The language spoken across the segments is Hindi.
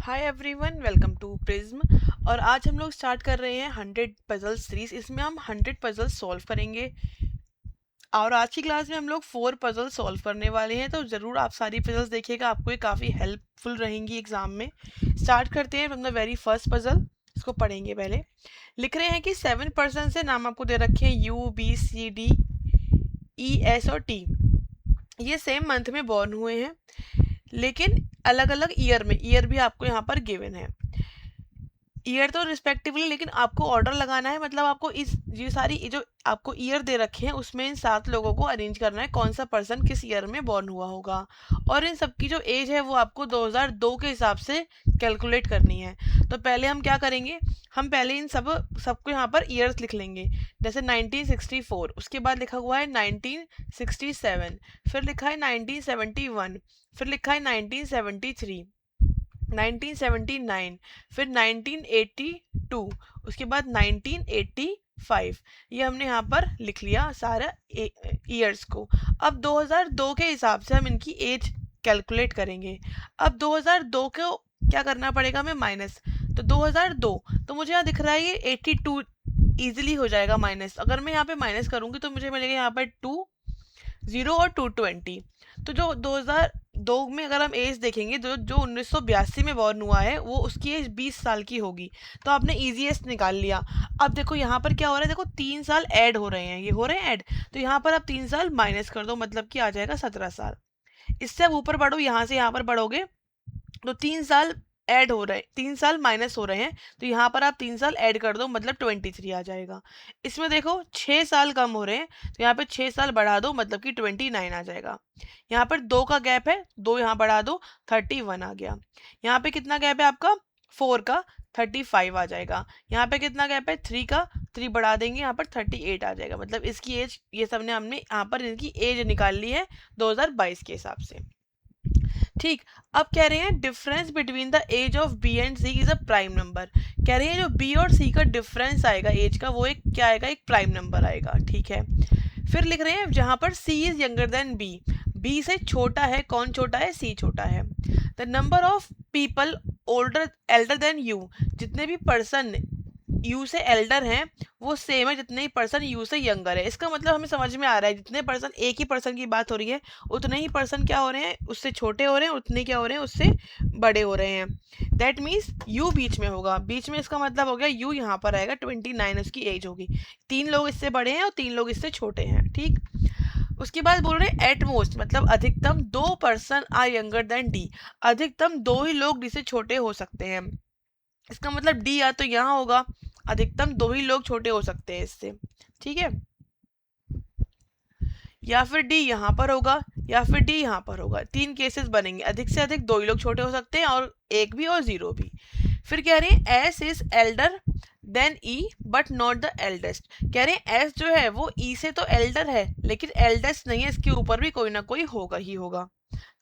Hi everyone, welcome to Prism. और आज हम लोग स्टार्ट कर रहे हैं 100 पजल सीरीज। इसमें हम 100 पजल सॉल्व करेंगे और आज की क्लास में हम लोग 4 पजल सॉल्व करने वाले हैं। तो ज़रूर आप सारी पजल्स देखिएगा, आपको ये काफ़ी हेल्पफुल रहेंगी एग्जाम में। स्टार्ट करते हैं from the very first puzzle. इसको पढ़ेंगे पहले। लिख रहे हैं कि 7 पर्सन से नाम आपको दे रखे हैं U B C D E S और T। ये सेम मंथ में बॉर्न हुए हैं लेकिन अलग अलग ईयर में। ईयर भी आपको यहाँ पर गिवन है, ईयर तो रिस्पेक्टिवली, लेकिन आपको ऑर्डर लगाना है। मतलब आपको इस ये सारी जो आपको ईयर दे रखे हैं उसमें इन 7 लोगों को अरेंज करना है कौन सा पर्सन किस ईयर में बॉर्न हुआ होगा। और इन सबकी जो एज है वो आपको 2002 के हिसाब से कैलकुलेट करनी है। तो पहले हम क्या करेंगे, हम पहले इन सबको यहाँ पर ईयर्स लिख लेंगे। जैसे 1964, उसके बाद लिखा हुआ है 1967, फिर लिखा है 1971, फिर लिखा है 1973, 1979, फिर 1982, उसके बाद 1985। ये हमने यहाँ पर लिख लिया सारा ईयर्स को। अब 2002 के हिसाब से हम इनकी एज कैलकुलेट करेंगे। अब 2002 को क्या करना पड़ेगा हमें, माइनस। तो 2002, तो मुझे यहाँ दिख रहा है ये 82 इजीली हो जाएगा माइनस। अगर मैं यहाँ पे माइनस करूंगी तो मुझे मिलेगा यहाँ पर 20 और 220। तो जो 2002 में अगर हम एज देखेंगे, जो जो 1982 में बॉर्न हुआ है वो उसकी एज 20 साल की होगी। तो आपने इजीएस्ट निकाल लिया। अब देखो यहाँ पर क्या हो रहा है, देखो 3 साल ऐड हो रहे हैं, ये हो रहे हैं ऐड। तो यहाँ पर आप 3 साल माइनस कर दो, मतलब कि आ जाएगा 17 साल। इससे अब ऊपर बढ़ो, यहाँ से यहाँ पर बढ़ोगे तो 3 साल ऐड हो रहे हैं, 3 साल माइनस हो रहे हैं। तो यहाँ पर आप 3 साल ऐड कर दो, मतलब 23 आ जाएगा। इसमें देखो 6 साल कम हो रहे हैं, तो यहाँ पे 6 साल बढ़ा दो, मतलब कि 29 आ जाएगा। यहाँ पर 2 का गैप है, 2 यहाँ बढ़ा दो, 31 आ गया। यहाँ पे कितना गैप है आपका, 4 का, 35 आ जाएगा। यहाँ पे कितना गैप है, 3 का, 3 बढ़ा देंगे, यहाँ पर 38 आ जाएगा। मतलब इसकी एज, ये सब ने हमने यहाँ पर इनकी एज निकाल ली है 2022 के हिसाब से। ठीक। अब कह रहे हैं difference between the age of B and C is a prime number. कह रहे हैं जो बी और सी का डिफरेंस आएगा एज का, वो एक क्या आएगा, एक प्राइम नंबर आएगा। ठीक है। फिर लिख रहे हैं जहां पर c is younger than b, b से छोटा है, कौन छोटा है, सी छोटा है। The number of people older elder than you, जितने भी पर्सन यू से एल्डर हैं वो सेम है जितने ही पर्सन यू से यंगर है। इसका मतलब हमें समझ में आ रहा है, जितने पर्सन, एक ही पर्सन की बात हो रही है, उतने ही पर्सन क्या हो रहे हैं, उससे छोटे हो रहे हैं, उतने क्या हो रहे हैं, उससे बड़े हो रहे हैं। दैट मीन्स यू बीच में होगा, बीच में इसका मतलब हो गया यू यहाँ पर आएगा, 29 उसकी एज होगी। 3 लोग इससे बड़े हैं और 3 लोग इससे छोटे हैं। ठीक। उसके बाद बोल रहे हैं एट मोस्ट, मतलब अधिकतम 2 person are younger than D, अधिकतम 2 ही लोग डी से छोटे हो सकते हैं। इसका मतलब डी या तो यहाँ होगा, अधिकतम 2 ही लोग छोटे हो सकते हैं इससे। ठीक है। या फिर डी यहाँ पर होगा, या फिर डी यहाँ पर होगा। 3 केसेस बनेंगे, अधिक से अधिक 2 ही लोग छोटे हो सकते हैं, और 1 भी और 0 भी। फिर कह रहे हैं S is elder than E but not the eldest. कह रहे हैं एस जो है वो ई से तो एल्डर है लेकिन एल्डेस्ट नहीं है, इसके ऊपर भी कोई ना कोई होगा ही होगा।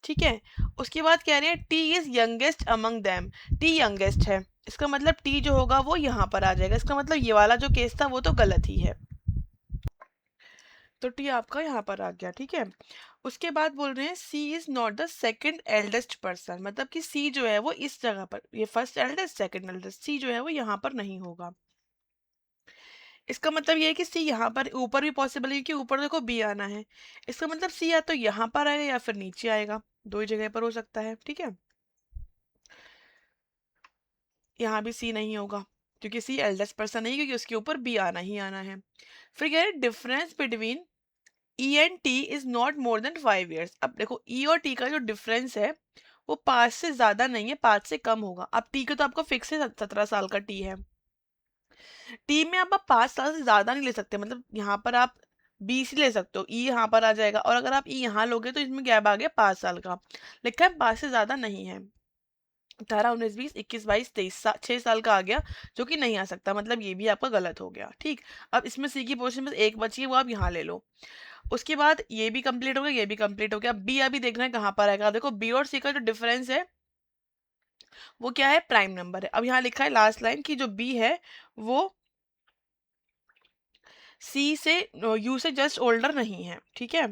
ठीक है। उसके बाद कह रहे हैं T is youngest among them, T youngest है। इसका मतलब टी जो होगा वो यहाँ पर आ जाएगा। इसका मतलब ये वाला जो केस था वो तो गलत ही है, तो टी आपका यहाँ पर आ गया। ठीक है। उसके बाद बोल रहे हैं she is not the second eldest person, मतलब कि सी जो है वो इस जगह पर, ये फर्स्ट एल्डेस्ट सेकंड एल्डेस्ट, सी जो है वो यहाँ पर नहीं होगा। इसका मतलब ये है कि सी यहाँ पर ऊपर भी पॉसिबल है, क्योंकि ऊपर देखो बी आना है। इसका मतलब सी या तो यहाँ पर आएगा या फिर नीचे आएगा, दो ही जगह पर हो सकता है। ठीक है। यहाँ भी सी नहीं होगा क्योंकि सी एल्डेस्ट पर्सन नहीं, क्योंकि उसके ऊपर बी आना ही आना है। फिर कह रहे हैं difference between E and T is not more then 5 years। अब देखो ई और टी का जो डिफरेंस है वो 5 से ज्यादा नहीं है, 5 से कम होगा। अब टी का तो आपको फिक्स है, 17 साल का टी है। टी में आप 5 साल से ज्यादा नहीं ले सकते, मतलब यहाँ पर आप 20 ही ले सकते हो, ई यहाँ पर आ जाएगा। और अगर आप ई यहाँ लोगे तो इसमें गैप आ गया 5 साल का। लिखा है 5 से ज्यादा नहीं है। 18, 19, 20, 21, 22, 23, 6 साल का आ गया, जो कि नहीं आ सकता। मतलब ये भी आपका गलत हो गया। ठीक। अब इसमें सी की पोजीशन में एक बची है, वो आप यहाँ ले लो। उसके बाद ये भी कंप्लीट हो गया, ये भी कंप्लीट हो गया। बी अभी देखना है कहाँ पर आएगा। देखो बी और सी का जो डिफरेंस है वो क्या है, प्राइम नंबर है। अब यहाँ लिखा है लास्ट लाइन की जो बी है वो सी से, यू से जस्ट ओल्डर नहीं है। ठीक है।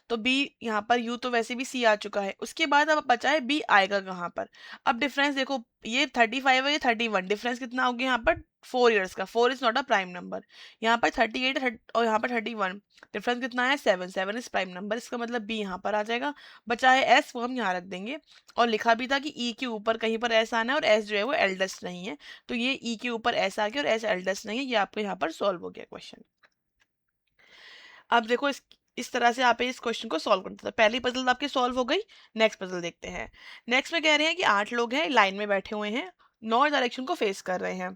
तो बी यहाँ पर, यू तो वैसे भी सी आ चुका है। उसके बाद अब बचा है बी आएगा कहाँ पर। अब डिफरेंस देखो, ये 35 है, ये 31, डिफरेंस कितना हो गया यहाँ पर, 4 ईयर्स का। 4 is not a prime number. यहाँ पर 38 है और यहाँ पर 31, डिफरेंस कितना है, 7। 7 इज प्राइम नंबर, इसका मतलब बी यहाँ पर आ जाएगा। बचा है एस, वो हम यहाँ रख देंगे। और लिखा भी था कि ई के ऊपर कहीं पर एस आना है, और एस जो है वो एल्डेस्ट नहीं है, तो ये ई के ऊपर एस आ गया और एस एल्डेस्ट नहीं है। ये आपको यहाँ पर सॉल्व हो गया क्वेश्चन। अब देखो इस तरह से आप इस क्वेश्चन को सॉल्व करते हैं। पहली पजल तो आपकी सॉल्व हो गई। नेक्स्ट पजल देखते हैं। नेक्स्ट में कह रहे हैं कि 8 लोग हैं, लाइन में बैठे हुए हैं, नॉर्थ डायरेक्शन को फेस कर रहे हैं,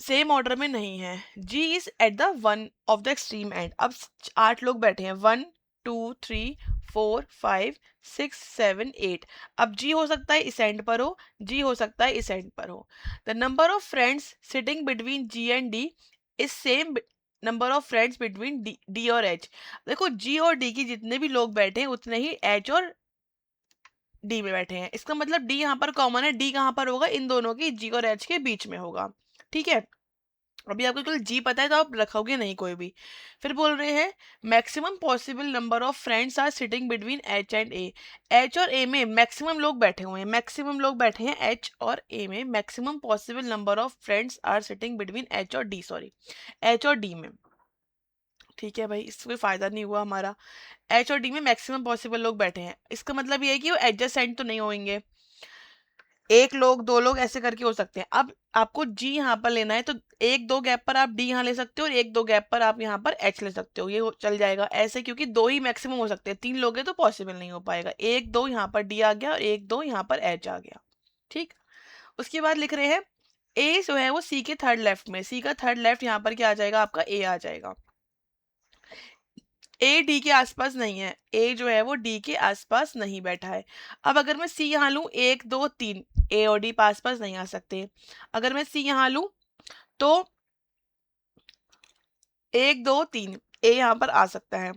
सेम ऑर्डर में नहीं है। G is at the one of the extreme end. अब 8 लोग बैठे हैं, 1 2 3 4 5 6 7 8। अब जी हो सकता है इस एंड पर हो, जी हो सकता है इस एंड पर हो। The number of friends sitting between ji and D is same number of friends between D और एच। देखो जी और डी की जितने भी लोग बैठे हैं उतने ही एच और डी में बैठे हैं। इसका मतलब डी यहाँ पर कॉमन है, डी कहाँ पर होगा, इन दोनों की, जी और एच के बीच में होगा। ठीक है, अभी आपको केवल जी पता है तो आप रखोगे नहीं कोई भी। फिर बोल रहे हैं maximum possible number of friends are sitting between H and A. H और ए में मैक्सिमम लोग बैठे हुए हैं, मैक्सिमम लोग बैठे हैं एच और ए में। Maximum possible number of friends are sitting between H और डी, सॉरी एच और डी में। ठीक है भाई, इससे कोई फायदा नहीं हुआ हमारा। एच और डी में मैक्सिमम पॉसिबल लोग बैठे हैं, इसका मतलब ये है कि वो एडजसेंट तो नहीं होंगे, एक लोग दो लोग ऐसे करके हो सकते हैं। अब आपको जी यहाँ पर लेना है, तो एक दो गैप पर आप डी यहाँ ले सकते हो और एक दो गैप पर आप यहाँ पर एच ले सकते हो, ये चल जाएगा ऐसे, क्योंकि दो ही मैक्सिमम हो सकते हैं, 3 लोग हैं तो पॉसिबल नहीं हो पाएगा। एक दो यहाँ पर डी आ गया और एक दो यहाँ पर एच आ गया। ठीक, उसके बाद लिख रहे हैं ए जो है वो सी के थर्ड लेफ्ट में, सी का थर्ड लेफ्ट यहाँ पर क्या आ जाएगा, आपका ए आ जाएगा। ए डी के आसपास नहीं है, ए जो है वो डी के आसपास नहीं बैठा है। अब अगर मैं सी यहाँ लूँ, 1 2 3, ए और डी पास पास नहीं आ सकते। अगर मैं सी यहाँ लूँ तो 1 2 3, ए यहाँ पर आ सकता है।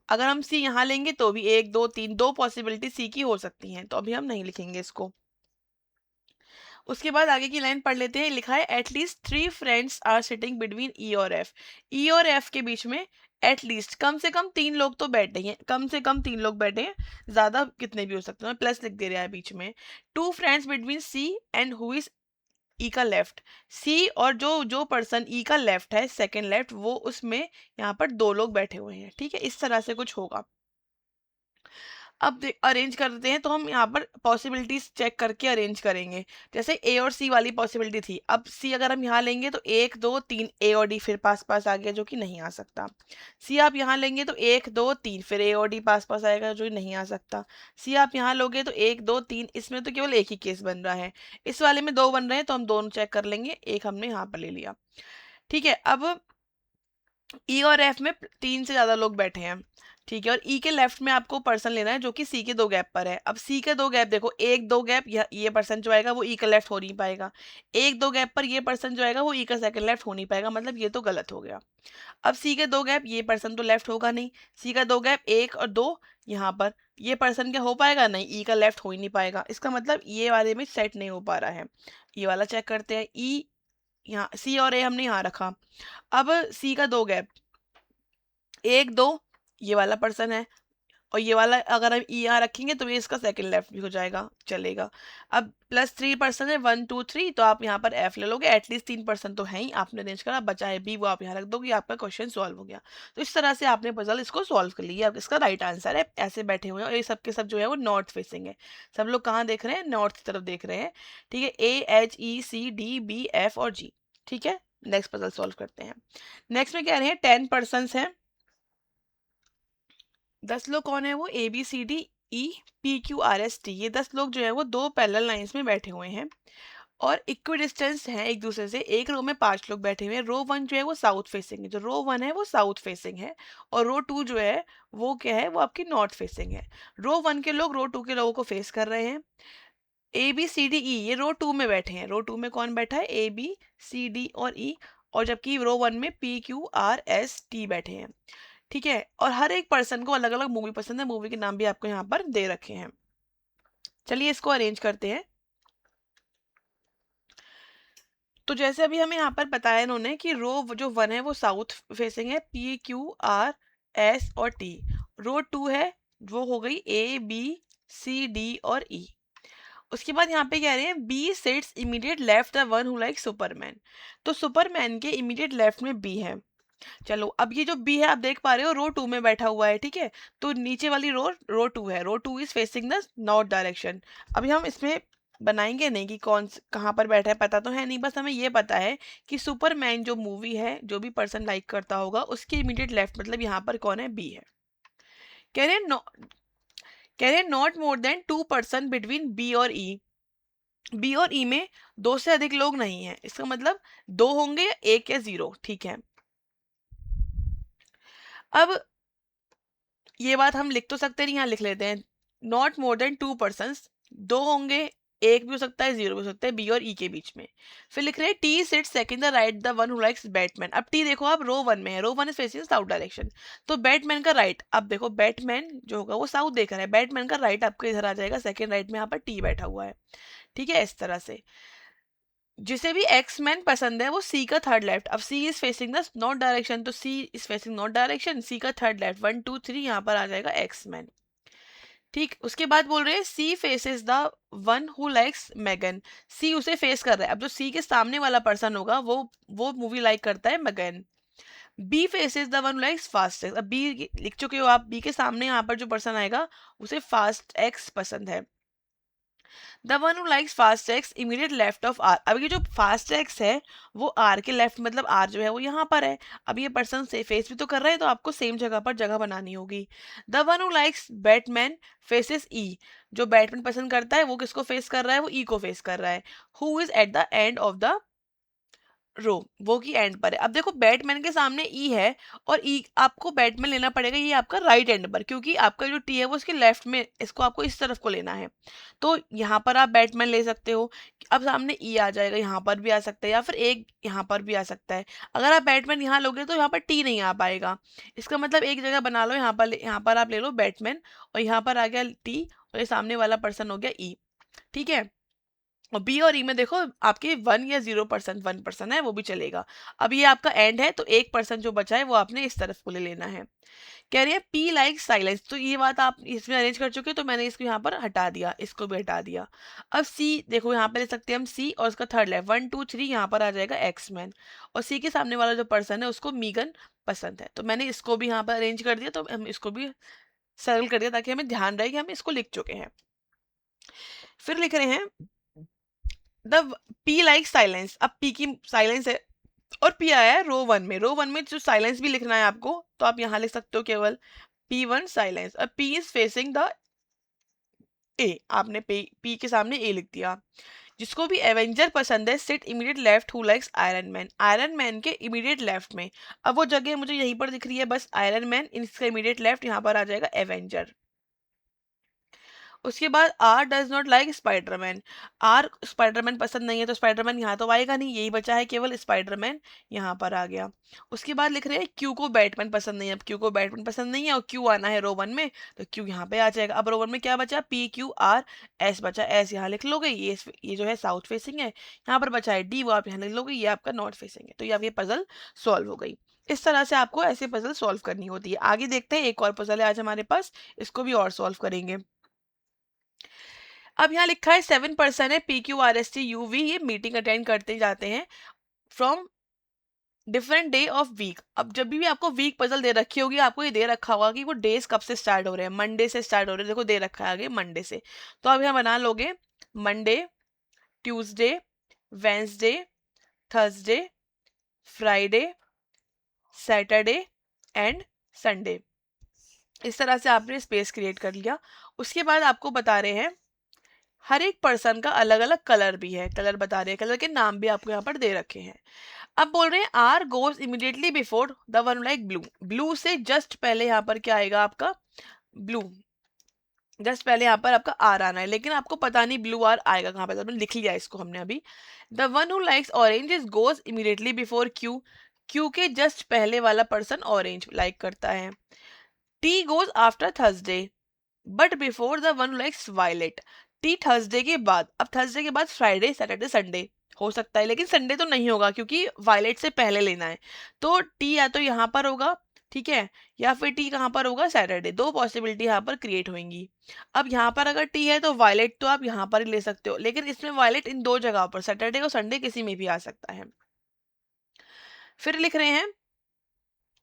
अगर हम सी यहाँ लेंगे तो भी 1 2 3, दो पॉसिबिलिटी सी की हो सकती हैं, तो अभी हम नहीं लिखेंगे इसको। उसके बाद आगे की लाइन पढ़ लेते हैं। लिखा है at least 3 friends are sitting between E और एफ। ई और एफ के बीच में एटलीस्ट कम से कम 3 लोग तो बैठे हैं, कम से कम 3 लोग बैठे हैं, ज्यादा कितने भी हो सकते हैं, प्लस लिख दे रहा है बीच में। 2 friends between c and who is e का लेफ्ट। सी और जो जो पर्सन ई का लेफ्ट है, सेकेंड लेफ्ट, वो उसमें यहाँ पर 2 लोग बैठे हुए हैं। ठीक है, इस तरह से कुछ होगा। अब अरेंज करते हैं, तो हम यहाँ पर पॉसिबिलिटीज चेक करके अरेंज करेंगे। जैसे ए और सी वाली पॉसिबिलिटी थी, अब सी अगर हम यहाँ लेंगे तो 1 2 3, ए और डी फिर पास पास आ गया जो कि नहीं आ सकता। सी आप यहाँ लेंगे तो 1 2 3, फिर ए और डी पास पास आएगा जो नहीं आ सकता। सी आप यहाँ लोगे तो 1 2 3, इसमें तो केवल एक ही केस बन रहा है, इस वाले में 2 बन रहे हैं तो हम दोनों चेक कर लेंगे, एक हमने यहाँ पर ले लिया। ठीक है, अब ई और एफ में 3 से ज्यादा लोग बैठे हैं। ठीक है, और ई के लेफ्ट में आपको पर्सन लेना है जो कि सी के 2 गैप पर है। अब सी के 2 गैप देखो, एक 2 गैप, ये पर्सन जो आएगा वो ई का लेफ्ट हो नहीं पाएगा। एक 2 गैप पर ये पर्सन जो आएगा वो ई का सेकंड लेफ्ट हो नहीं पाएगा, मतलब ये तो गलत हो गया। अब सी के 2 गैप, ये पर्सन तो लेफ्ट होगा नहीं। सी का 2 गैप 1 और 2, यहाँ पर ये पर्सन क्या हो पाएगा, नहीं, ई का लेफ्ट हो ही नहीं पाएगा, इसका मतलब ये वाले में सेट नहीं हो पा रहा है। ये वाला चेक करते हैं। ई यहाँ, सी और ए हमने यहाँ रखा। अब सी का 2 गैप, 1 2, ये वाला पर्सन है, और ये वाला अगर हम ई यहाँ रखेंगे तो ये इसका सेकंड लेफ्ट भी हो जाएगा, चलेगा। अब प्लस 3 पर्सन है, 1 2 3, तो आप यहाँ पर एफ ले लोगे, एटलीस्ट 3 पर्सन तो है ही, आपने अरेंज करा, बचा है बी, वो आप यहाँ रख दोगे, आपका क्वेश्चन सॉल्व हो गया। तो इस तरह से आपने पजल इसको सॉल्व कर लिया। अब इसका राइट आंसर है, ऐसे बैठे हुए हैं और ये सब के सब जो है वो नॉर्थ फेसिंग है। सब लोग कहाँ देख रहे हैं, नॉर्थ की तरफ देख रहे हैं। ठीक है, A H E C D B F और जी। ठीक है, नेक्स्ट पजल सॉल्व करते हैं। नेक्स्ट में कह रहे हैं 10 पर्सन हैं, 10 लोग कौन है वो, A B C D E P Q R S T. ये 10 लोग जो है वो 2 पैरेलल लाइंस में बैठे हुए हैं और इक्वी डिस्टेंस है एक दूसरे से। एक रो में 5 लोग बैठे हुए हैं। रो 1 जो है वो साउथ फेसिंग है, जो रो 1 है वो साउथ फेसिंग है, और रो 2 जो है वो क्या है, वो आपकी नॉर्थ फेसिंग है। रो 1 के लोग रो 2 के लोगों को फेस कर रहे हैं। ए बी सी डी ई ये रो 2 में बैठे हैं। रो 2 में कौन बैठा है, ए बी सी डी और ई, और जबकि रो 1 में P Q R S T बैठे हैं। ठीक है, और हर एक पर्सन को अलग अलग मूवी पसंद है, मूवी के नाम भी आपको यहाँ पर दे रखे हैं। चलिए इसको अरेंज करते हैं। तो जैसे अभी हमें यहाँ पर बताया इन्होंने कि रो जो 1 है वो साउथ फेसिंग है, पी क्यू आर एस और टी। रो 2 है वो हो गई ए बी सी डी और ई। उसके बाद यहाँ पे कह रहे हैं B sits immediate left the one who like Superman. तो सुपरमैन के इमीडिएट लेफ्ट में बी है। चलो अब ये जो बी है आप देख पा रहे हो रो 2 में बैठा हुआ है, ठीक है। तो नीचे वाली रो 2 है, रो 2 is facing the north direction. अभी हम इसमें बनाएंगे नहीं कि कौन कहाँ पर बैठा है, पता तो है नहीं, बस हमें ये पता है कि सुपरमैन जो मूवी है जो भी पर्सन लाइक करता होगा उसके इमीडिएट लेफ्ट मतलब यहाँ पर कौन है, बी है। कह रहे हैं कह रहे not more than 2 person between B और ई। बी और ई में 2 से अधिक लोग नहीं है, इसका मतलब 2 होंगे या 1 या 0, ठीक है। अब ये बात हम लिख तो सकते नहीं, यहाँ लिख लेते हैं नॉट मोर देन 2 पर्सन। 2 होंगे, 1 भी हो सकता है 0 भी हो सकता है बी और ई के बीच में। फिर लिख रहे हैं T sit second the right the one who likes Batman. अब टी देखो आप रो 1 में है, row 1 is facing south direction, तो बैटमैन का राइट, अब देखो बैटमैन जो होगा वो साउथ देख रहा है, बैटमैन का राइट आपको इधर आ जाएगा, सेकंड राइट में यहाँ पर टी बैठा हुआ है, ठीक है। इस तरह से जिसे भी एक्स मैन पसंद है वो सी का थर्ड लेफ्ट। अब she is facing the north direction, तो she is facing north direction, she का थर्ड लेफ्ट 1 2 3 यहाँ पर आ जाएगा एक्स मैन, ठीक। उसके बाद बोल रहे हैं c faces the one who likes Megan. C उसे फेस कर रहा है, अब जो सी के सामने वाला पर्सन होगा वो मूवी लाइक करता है Megan. B faces the one who likes Fast X. अब बी लिख चुके हो आप, बी के सामने यहाँ पर जो पर्सन आएगा उसे फास्ट एक्स पसंद है। The one who likes Fast X immediate left of R. अब ये जो फास्ट एक्स है वो आर के लेफ्ट मतलब आर जो है वो यहाँ पर है। अब ये पर्सन से फेस भी तो कर रहा है तो आपको सेम जगह पर जगह बनानी होगी। The one who likes Batman faces e. जो बैटमैन पसंद करता है वो किसको फेस कर रहा है, वो ई को फेस कर रहा है। Who is at the end of the row, वो की एंड पर है। अब देखो बैटमैन के सामने ई है और ई आपको बैटमैन लेना पड़ेगा ये आपका राइट एंड पर, क्योंकि आपका जो टी है वो उसके लेफ्ट में, इसको आपको इस तरफ को लेना है। तो यहाँ पर आप बैटमैन ले सकते हो। अब सामने ई आ जाएगा, यहाँ पर भी आ सकता है या फिर एक यहाँ पर भी आ सकता है। अगर आप बैटमैन यहाँ लोगे तो यहाँ पर टी नहीं आ पाएगा। इसका मतलब एक जगह बना लो, यहाँ पर आप ले लो बैटमैन और यहाँ पर आ गया टी और ये सामने वाला पर्सन हो गया ई, ठीक है। और बी और ई में देखो आपके 1 या 0% 1% है वो भी चलेगा। अब ये आपका एंड है तो 1% जो बचा है वो आपने इस तरफ को ले लेना है। कह रही है पी लाइक साइलेंस, तो ये बात आप इसमें अरेंज कर चुके तो मैंने इसको यहाँ पर हटा दिया, इसको भी हटा दिया। अब सी देखो यहाँ पे ले सकते हैं हम सी और उसका थर्ड लेफ्ट 1 2 3 यहाँ पर आ जाएगा एक्स मैन और सी के सामने वाला जो पर्सन है उसको मीगन पसंद है, तो मैंने इसको भी यहाँ पर अरेंज कर दिया, तो हम इसको भी सरल कर दिया ताकि हमें ध्यान रहे कि हम इसको लिख चुके हैं। फिर लिख रहे हैं द पी लाइक साइलेंस। अब पी की साइलेंस है और पी आया है रो 1 में, रो 1 में जो साइलेंस भी लिखना है आपको तो आप यहाँ लिख सकते हो केवल P1 साइलेंस। अब P इज फेसिंग द ए, आपने पी के सामने ए लिख दिया। जिसको भी एवेंजर पसंद है sit immediate left who likes Iron Man. Iron Man के इमीडिएट लेफ्ट में, अब वो जगह मुझे यहीं पर दिख रही है बस आयरन मैन, इसका इमीडिएट लेफ्ट यहाँ पर आ जाएगा एवेंजर। उसके बाद R does not like Spiderman. R Spiderman पसंद नहीं है तो स्पाइडरमैन यहाँ तो आएगा नहीं, यही बचा है केवल स्पाइडरमैन, यहाँ पर आ गया। उसके बाद लिख रहे हैं क्यू को बैटमैन पसंद नहीं है। अब क्यू को बैटमैन पसंद नहीं है और क्यू आना है रो 1 में तो क्यू यहाँ पे आ जाएगा। अब रो 1 में क्या बचा, पी क्यू आर एस बचा, एस यहाँ लिख लोगे, ये जो है साउथ फेसिंग है। यहाँ पर बचा है डी, वो आप यहाँ लिख लोगे, ये आपका नॉर्थ फेसिंग है। तो ये अब ये पजल सॉल्व हो गई। इस तरह से आपको ऐसे पजल सॉल्व करनी होती है। आगे देखते हैं, एक और पजल है आज हमारे पास, इसको भी और सॉल्व करेंगे। अब यहाँ लिखा है 7% है PQRST UV, ये मीटिंग अटेंड करते जाते हैं from different day of week. अब जब भी आपको वीक पजल दे रखी होगी आपको ये दे रखा होगा कि वो डेज कब से स्टार्ट हो रहे हैं, मंडे से स्टार्ट हो रहे हैं, देखो दे रखा है आगे मंडे से। तो आप यहाँ बना लोगे Monday, Tuesday, Wednesday, Thursday, Friday, Saturday and Sunday. इस तरह से आपने स्पेस क्रिएट कर लिया। उसके बाद आपको बता रहे हैं हर एक पर्सन का अलग अलग कलर भी है, कलर बता रहे हैं, कलर के नाम भी आपको यहाँ पर दे रखे हैं। अब बोल रहे हैं R goes immediately before the one like blue. Blue से जस्ट पहले यहाँ पर क्या आएगा आपका, ब्लू, जस्ट पहले यहाँ पर आपका आर आना है, लेकिन आपको पता नहीं ब्लू आर आएगा कहाँ पर, तो लिख लिया इसको हमने अभी। The one who likes orange is goes immediately before Q. Q के जस्ट पहले वाला पर्सन ऑरेंज लाइक करता है। T goes after Thursday but before the one likes violet. T Thursday के बाद, अब थर्सडे के बाद फ्राइडे सैटरडे संडे हो सकता है, लेकिन संडे तो नहीं होगा क्योंकि वायलेट से पहले लेना है। तो टी या तो यहाँ पर होगा ठीक है, या फिर टी कहाँ पर होगा, सैटरडे। दो पॉसिबिलिटी यहाँ पर क्रिएट होंगी। अब यहाँ पर अगर टी है तो वायलेट तो आप यहाँ पर ही ले सकते हो, लेकिन इसमें वायलेट इन दो जगह पर, सैटरडे और संडे किसी में भी आ सकता है। फिर लिख रहे हैं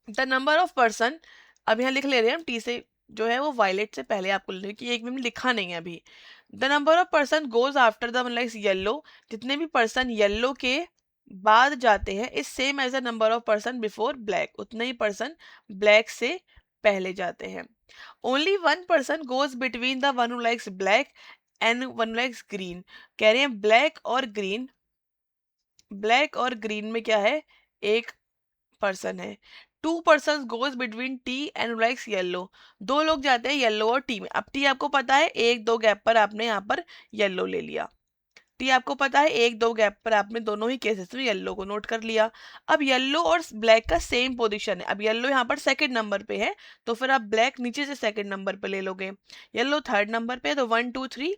द नंबर ऑफ पर्सन, अब यहाँ लिख ले रहे हैं हम टी से, जो है वो वायलेट से पहले आपको लिखना है, कि एक में लिखा नहीं है अभी। The number of person goes after the like yellow, जितने भी पर्सन येलो के बाद जाते हैं, is same as the number of person before black, उतने ही पर्सन ब्लैक से पहले जाते हैं। Only one person goes between the one who likes black and one likes green, कह रहे हैं ब्लैक और ग्रीन, ब्लैक और ग्रीन में क्या है, एक पर्सन है। Two person goes between T and likes yellow, दो लोग जाते हैं येलो और टी में। अब टी आपको पता है, एक दो गैप पर आपने यहाँ पर येलो ले लिया। टी आपको पता है, एक दो गैप पर आपने दोनों ही केसेस में येलो को नोट कर लिया। अब येलो और ब्लैक का सेम पोजीशन है, अब येलो यहाँ पर सेकंड नंबर पे है, तो फिर आप ब्लैक नीचे से सेकंड नंबर पे ले लोगे। येलो थर्ड नंबर पे है, तो 1 2 3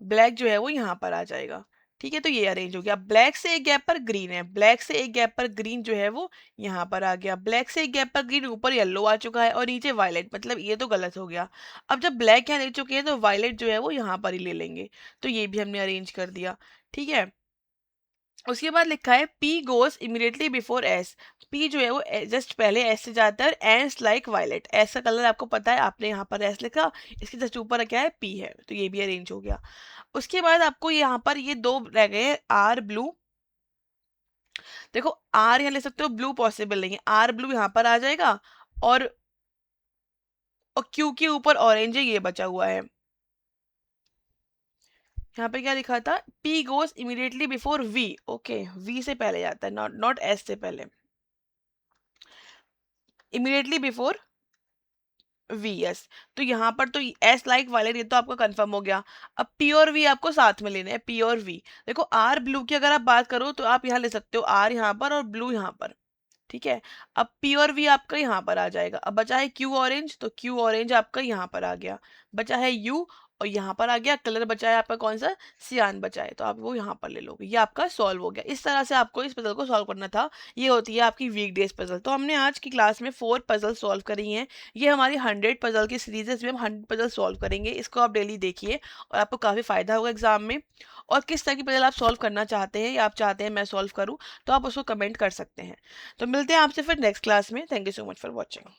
ब्लैक जो है वो यहाँ पर आ जाएगा। ठीक है, तो ये अरेंज हो गया। ब्लैक से एक गैप पर ग्रीन है, ब्लैक से एक गैप पर ग्रीन जो है वो यहाँ पर आ गया। ब्लैक से एक गैप पर ग्रीन, ऊपर येलो आ चुका है और नीचे वायलेट, मतलब ये तो गलत हो गया। अब जब ब्लैक यहाँ ले चुके हैं तो वायलेट जो है वो यहाँ पर ही ले लेंगे, तो ये भी हमने अरेंज कर दिया। ठीक है, उसके बाद लिखा है P goes immediately before S, P जो है वो जस्ट पहले एस से जाता है, और एस लाइक वायलेट, एस का कलर आपको पता है, आपने यहाँ पर एस लिखा, इसके जस्ट ऊपर क्या है, पी है, तो ये भी अरेंज हो गया। उसके बाद आपको यहाँ पर ये दो रह गए, आर ब्लू। देखो आर यहाँ ले सकते हो, ब्लू पॉसिबल नहीं है, आर ब्लू यहाँ पर आ जाएगा, और क्यू के ऊपर ऑरेंज है, ये बचा हुआ है। यहाँ पे क्या लिखा था, P goes immediately before V, okay, V से पहले जाता है, नॉट नॉट एस से पहले, इमीडिएटली बिफोर वी, यस। तो यहाँ पर तो एस लाइक वायलेट, ये तो आपका कंफर्म हो गया। अब पी और वी आपको साथ में लेने हैं, पी और वी। देखो आर ब्लू की अगर आप बात करो तो आप यहाँ ले सकते हो, आर यहाँ पर और ब्लू यहाँ पर। ठीक है, अब पी और वी आपका यहाँ पर आ जाएगा। अब बचा है क्यू ऑरेंज, तो क्यू ऑरेंज आपका यहाँ पर आ गया। बचा है यू, और यहाँ पर आ गया। कलर बचा है आपका कौन सा, सियान बचा है, तो आप वो यहाँ पर ले लोगे। ये आपका सॉल्व हो गया। इस तरह से आपको इस पजल को सॉल्व करना था। ये होती है आपकी वीकडेज पजल। तो हमने आज की क्लास में 4 पजल सॉल्व करी हैं। ये हमारी 100 पजल की सीरीज है, इसमें हम 100 पजल सॉल्व करेंगे। इसको आप डेली देखिए और आपको काफ़ी फायदा होगा एग्जाम में। और किस तरह की पजल आप सॉल्व करना चाहते हैं या आप चाहते हैं मैं सॉल्व करूँ, तो आप उसको कमेंट कर सकते हैं। तो मिलते हैं आपसे फिर नेक्स्ट क्लास में। Thank you so much for watching.